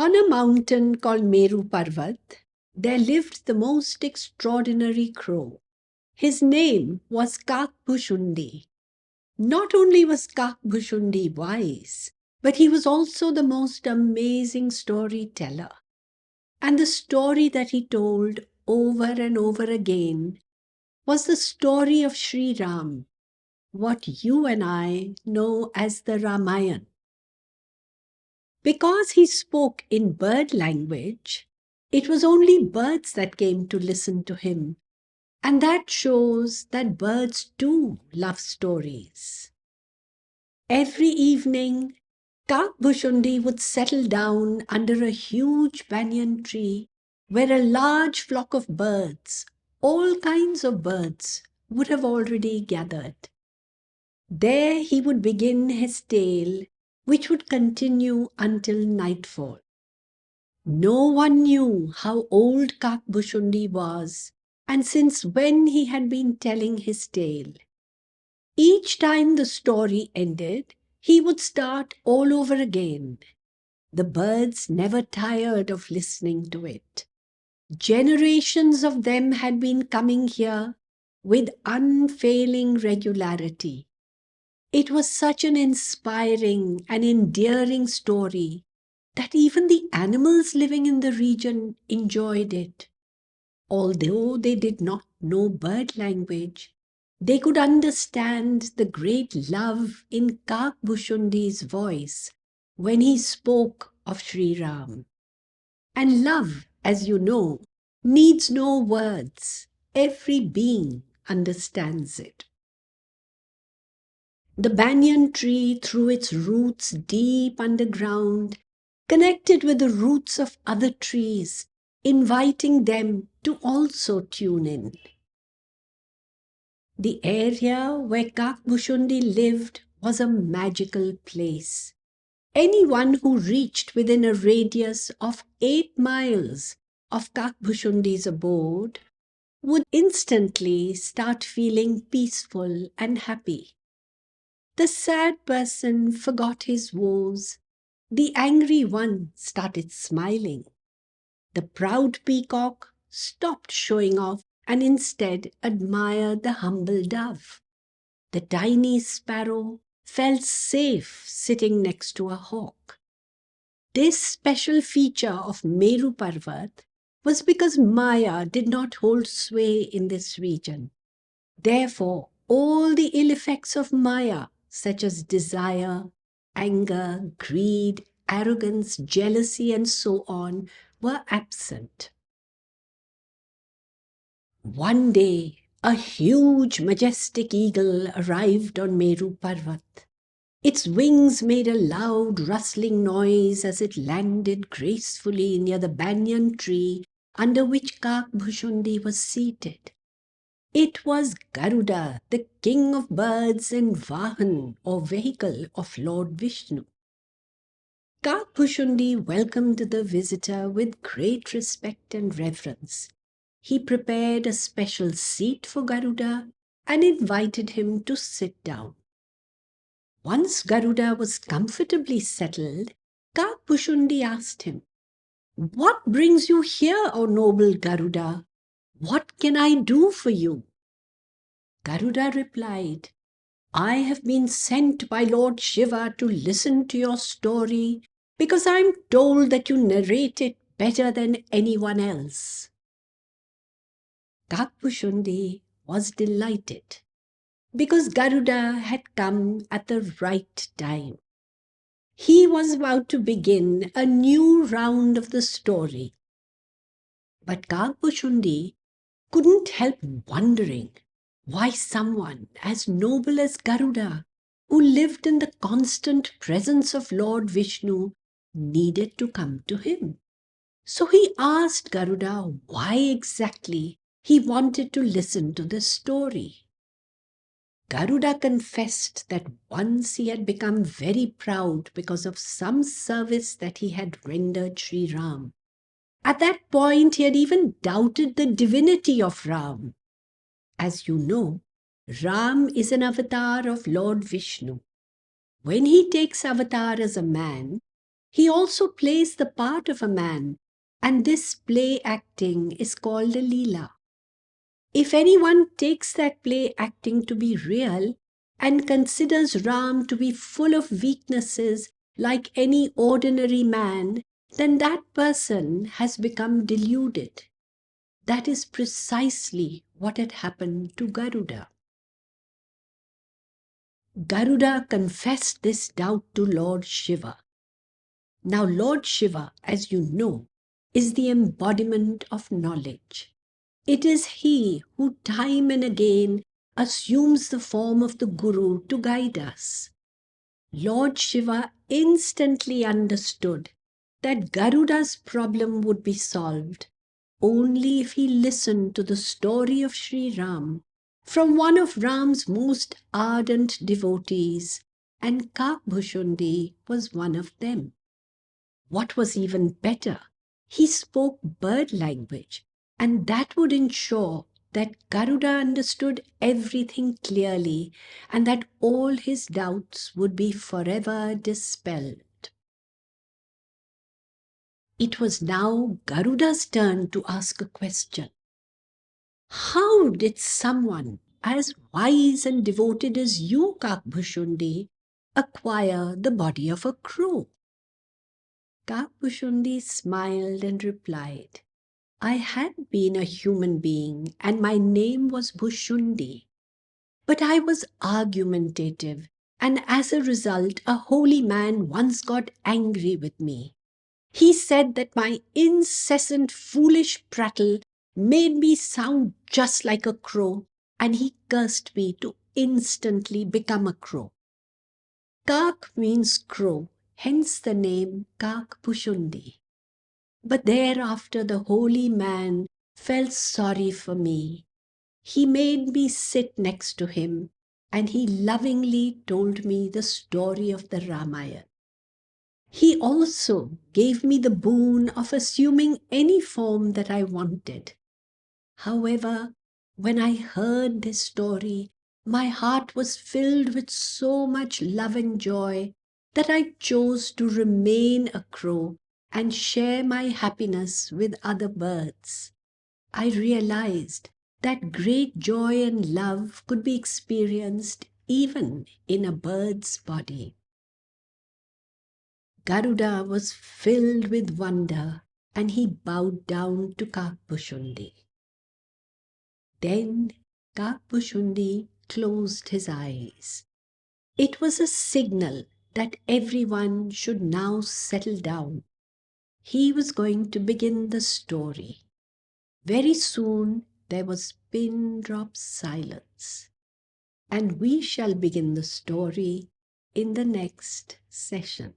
On a mountain called Meru Parvat, there lived the most extraordinary crow. His name was Kakbhushundi. Not only was Kakbhushundi wise, but he was also the most amazing storyteller. And the story that he told over and over again was the story of Sri Ram, what you and I know as the Ramayana. Because he spoke in bird language, it was only birds that came to listen to him. And that shows that birds too love stories. Every evening, Kakbhushundi would settle down under a huge banyan tree where a large flock of birds, all kinds of birds, would have already gathered. There he would begin his tale, which would continue until nightfall. No one knew how old Kakbhushundi was and since when he had been telling his tale. Each time the story ended, he would start all over again. The birds never tired of listening to it. Generations of them had been coming here with unfailing regularity. It was such an inspiring and endearing story that even the animals living in the region enjoyed it. Although they did not know bird language, they could understand the great love in Kakbhushundi's voice when he spoke of Sri Ram. And love, as you know, needs no words. Every being understands it. The banyan tree, through its roots deep underground, connected with the roots of other trees, inviting them to also tune in. The area where Kakbhushundi lived was a magical place. Anyone who reached within a radius of 8 miles of Kakbhushundi's abode would instantly start feeling peaceful and happy. The sad person forgot his woes. The angry one started smiling. The proud peacock stopped showing off and instead admired the humble dove. The tiny sparrow felt safe sitting next to a hawk. This special feature of Meru Parvat was because Maya did not hold sway in this region. Therefore, all the ill effects of Maya, such as desire, anger, greed, arrogance, jealousy, and so on, were absent. One day, a huge, majestic eagle arrived on Meru Parvat. Its wings made a loud, rustling noise as it landed gracefully near the banyan tree under which Kakbhushundi was seated. It was Garuda, the king of birds and Vahan, or vehicle of Lord Vishnu. Kakbhushundi welcomed the visitor with great respect and reverence. He prepared a special seat for Garuda and invited him to sit down. Once Garuda was comfortably settled, Kakbhushundi asked him, "What brings you here, O noble Garuda? What can I do for you?" Garuda replied, "I have been sent by Lord Shiva to listen to your story because I am told that you narrate it better than anyone else." Kakbhushundi was delighted because Garuda had come at the right time. He was about to begin a new round of the story. But Kakbhushundi couldn't help wondering why someone as noble as Garuda, who lived in the constant presence of Lord Vishnu, needed to come to him. So he asked Garuda why exactly he wanted to listen to the story. Garuda confessed that once he had become very proud because of some service that he had rendered Sri Ram. At that point, he had even doubted the divinity of Ram. As you know, Ram is an avatar of Lord Vishnu. When he takes avatar as a man, He also plays the part of a man, and this play acting is called a Leela. If anyone takes that play acting to be real and considers Ram to be full of weaknesses like any ordinary man, then that person has become deluded. That is precisely what had happened to Garuda. Garuda confessed this doubt to Lord Shiva. Now, Lord Shiva, as you know, is the embodiment of knowledge. It is he who time and again assumes the form of the Guru to guide us. Lord Shiva instantly understood that Garuda's problem would be solved only if he listened to the story of Sri Ram from one of Ram's most ardent devotees, and Kakbhushundi was one of them. What was even better, he spoke bird language, and that would ensure that Garuda understood everything clearly and that all his doubts would be forever dispelled. It was now Garuda's turn to ask a question. How did someone as wise and devoted as you, Kakbhushundi, acquire the body of a crow? Kakbhushundi smiled and replied, I had been a human being and my name was Bhushundi. But I was argumentative, and as a result, a holy man once got angry with me. He said that my incessant foolish prattle made me sound just like a crow, and he cursed me to instantly become a crow. Kak means crow, hence the name Kakbhushundi. But thereafter the holy man felt sorry for me. He made me sit next to him, and he lovingly told me the story of the Ramayana. He also gave me the boon of assuming any form that I wanted. However, when I heard this story, my heart was filled with so much love and joy that I chose to remain a crow and share my happiness with other birds. I realized that great joy and love could be experienced even in a bird's body. Garuda was filled with wonder, and he bowed down to Kakbhushundi. Then Kakbhushundi closed his eyes. It was a signal that everyone should now settle down. He was going to begin the story. Very soon there was pin-drop silence, and we shall begin the story in the next session.